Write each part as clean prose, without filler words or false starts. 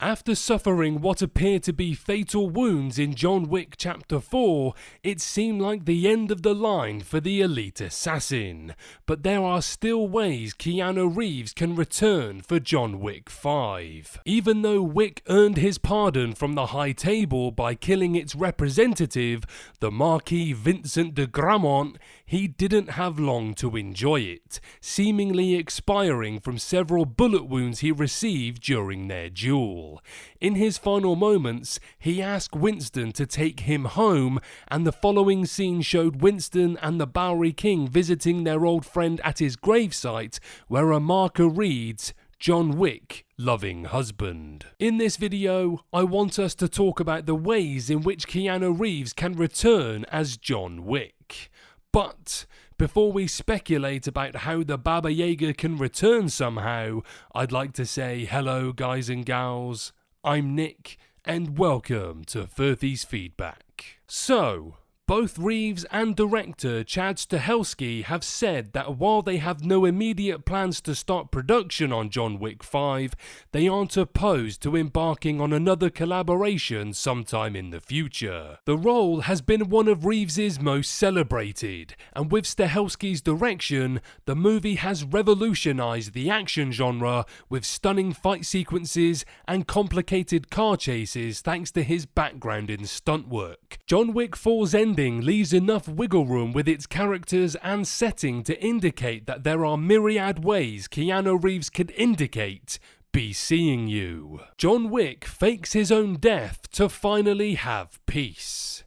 After suffering what appear to be fatal wounds in John Wick Chapter 4, it seemed like the end of the line for the elite assassin. But there are still ways Keanu Reeves can return for John Wick 5. Even though Wick earned his pardon from the High Table by killing its representative, the Marquis Vincent de Gramont, he didn't have long to enjoy it, seemingly expiring from several bullet wounds he received during their duel. In his final moments, he asked Winston to take him home, and the following scene showed Winston and the Bowery King visiting their old friend at his gravesite, where a marker reads, "John Wick, loving husband." In this video, I want us to talk about the ways in which Keanu Reeves can return as John Wick. But before we speculate about how the Baba Yaga can return somehow, I'd like to say hello guys and gals, I'm Nick, and welcome to Furthy's Feedback. So, both Reeves and director Chad Stahelski have said that while they have no immediate plans to start production on John Wick 5, they aren't opposed to embarking on another collaboration sometime in the future. The role has been one of Reeves's most celebrated, and with Stahelski's direction, the movie has revolutionized the action genre with stunning fight sequences and complicated car chases thanks to his background in stunt work. John Wick 4's ending leaves enough wiggle room with its characters and setting to indicate that there are myriad ways Keanu Reeves could indicate be seeing you. John Wick fakes his own death to finally have peace.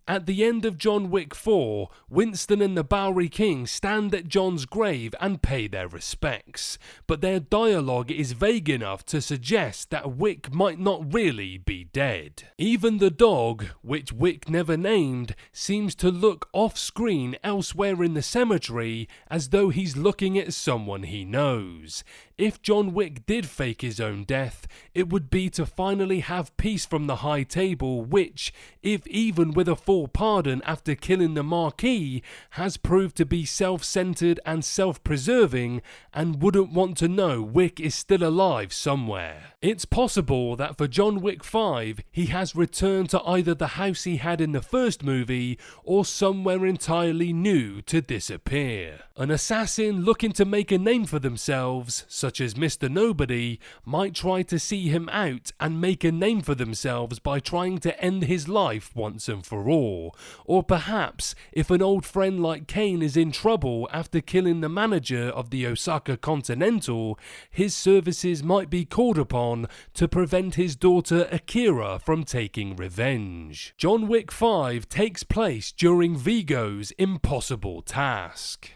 At the end of John Wick 4, Winston and the Bowery King stand at John's grave and pay their respects, but their dialogue is vague enough to suggest that Wick might not really be dead. Even the dog, which Wick never named, seems to look off-screen elsewhere in the cemetery as though he's looking at someone he knows. If John Wick did fake his own death, it would be to finally have peace from the High Table, which, if even with a full pardon after killing the Marquis, has proved to be self-centered and self-preserving and wouldn't want to know Wick is still alive somewhere. It's possible that for John Wick 5, he has returned to either the house he had in the first movie or somewhere entirely new to disappear. An assassin looking to make a name for themselves, such as Mr. Nobody, might try to see him out and make a name for themselves by trying to end his life once and for all. Or perhaps, if an old friend like Kane is in trouble after killing the manager of the Osaka Continental, his services might be called upon to prevent his daughter Akira from taking revenge. John Wick 5 takes place during Viggo's impossible task.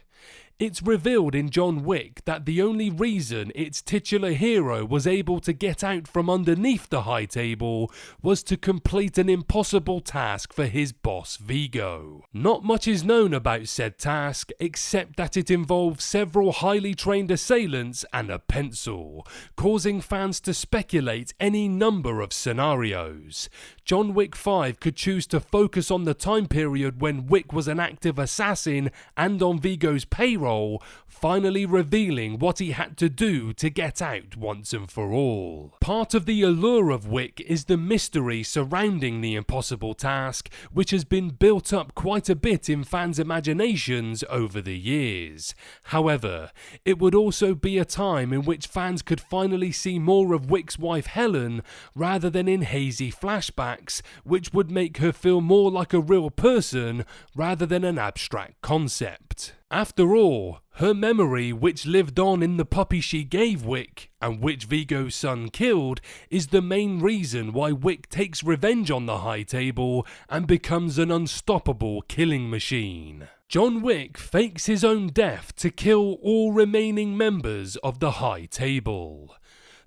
It's revealed in John Wick that the only reason its titular hero was able to get out from underneath the High Table was to complete an impossible task for his boss Viggo. Not much is known about said task except that it involves several highly trained assailants and a pencil, causing fans to speculate any number of scenarios. John Wick 5 could choose to focus on the time period when Wick was an active assassin and on Viggo's payroll, finally revealing what he had to do to get out once and for all. Part of the allure of Wick is the mystery surrounding the impossible task, which has been built up quite a bit in fans' imaginations over the years. However, it would also be a time in which fans could finally see more of Wick's wife Helen rather than in hazy flashbacks, which would make her feel more like a real person rather than an abstract concept. After all, her memory, which lived on in the puppy she gave Wick, and which Viggo's son killed, is the main reason why Wick takes revenge on the High Table and becomes an unstoppable killing machine. John Wick fakes his own death to kill all remaining members of the High Table.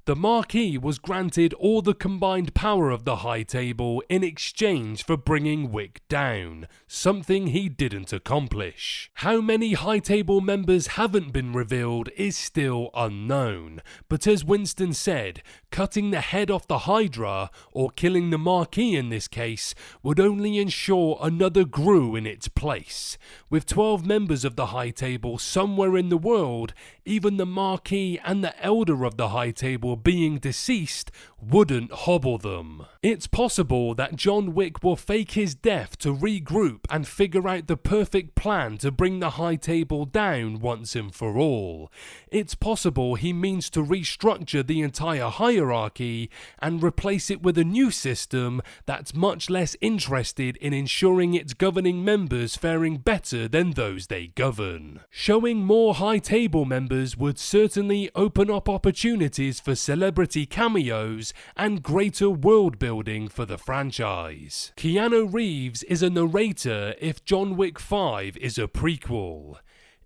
The Marquis was granted all the combined power of the High Table in exchange for bringing Wick down, something he didn't accomplish. How many High Table members haven't been revealed is still unknown, but as Winston said, cutting the head off the Hydra, or killing the Marquis in this case, would only ensure another Gru in its place. With 12 members of the High Table somewhere in the world, even the Marquis and the Elder of the High Table while being deceased wouldn't hobble them. It's possible that John Wick will fake his death to regroup and figure out the perfect plan to bring the high table down once and for all. It's possible he means to restructure the entire hierarchy and replace it with a new system that's much less interested in ensuring its governing members faring better than those they govern. Showing more high table members would certainly open up opportunities for celebrity cameos and greater world building for the franchise. Keanu Reeves is a narrator if John Wick 5 is a prequel.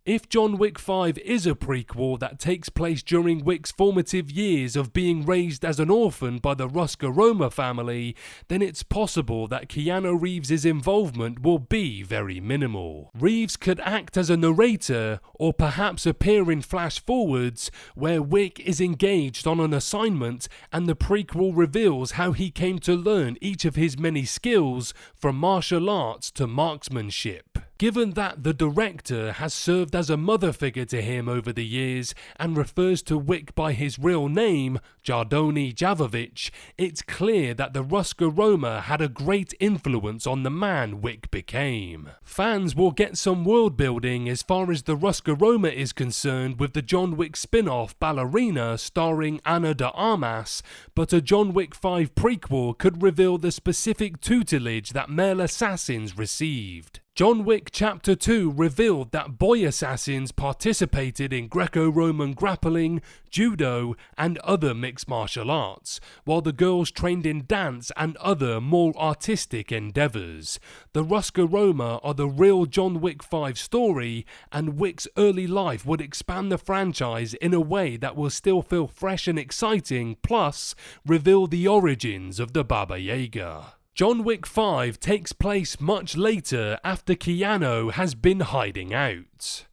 If John Wick 5 is a prequel that takes place during Wick's formative years of being raised as an orphan by the Roscoe Roma family, then it's possible that Keanu Reeves' involvement will be very minimal. Reeves could act as a narrator or perhaps appear in flash forwards where Wick is engaged on an assignment and the prequel reveals how he came to learn each of his many skills from martial arts to marksmanship. Given that the director has served as a mother figure to him over the years and refers to Wick by his real name, Jardoni Javovic, it's clear that the Roscoe Roma had a great influence on the man Wick became. Fans will get some world building as far as the Roscoe Roma is concerned with the John Wick spin-off Ballerina starring Ana de Armas, but a John Wick 5 prequel could reveal the specific tutelage that male assassins received. John Wick Chapter 2 revealed that boy assassins participated in Greco-Roman grappling, judo, and other mixed martial arts, while the girls trained in dance and other more artistic endeavours. The Roscoe Roma are the real John Wick 5 story, and Wick's early life would expand the franchise in a way that will still feel fresh and exciting, plus reveal the origins of the Baba Yaga. John Wick 5 takes place much later after Keanu has been hiding out.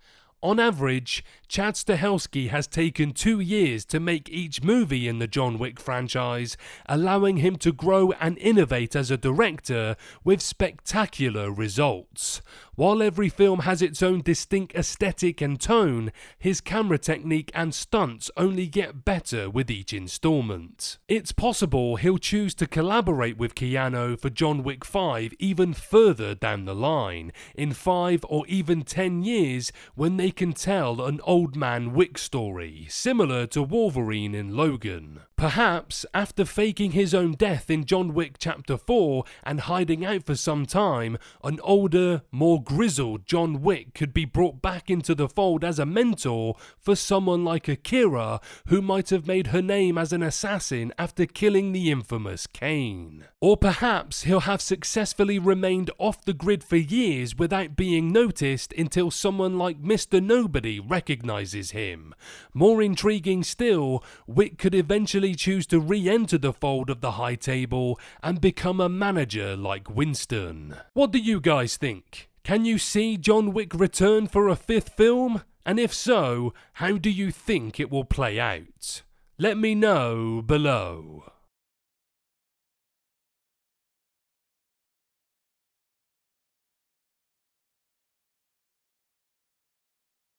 On average, Chad Stahelski has taken 2 years to make each movie in the John Wick franchise, allowing him to grow and innovate as a director with spectacular results. While every film has its own distinct aesthetic and tone, his camera technique and stunts only get better with each installment. It's possible he'll choose to collaborate with Keanu for John Wick 5 even further down the line, in 5 or even 10 years when they can tell an old man Wick story, similar to Wolverine in Logan. Perhaps, after faking his own death in John Wick Chapter 4 and hiding out for some time, an older, more grizzled John Wick could be brought back into the fold as a mentor for someone like Akira, who might have made her name as an assassin after killing the infamous Kane. Or perhaps he'll have successfully remained off the grid for years without being noticed until someone like Mr. Nobody recognizes him. More intriguing still, Wick could eventually choose to re-enter the fold of the high table and become a manager like Winston. What do you guys think? Can you see John Wick return for a 5th film? And if so, how do you think it will play out? Let me know below.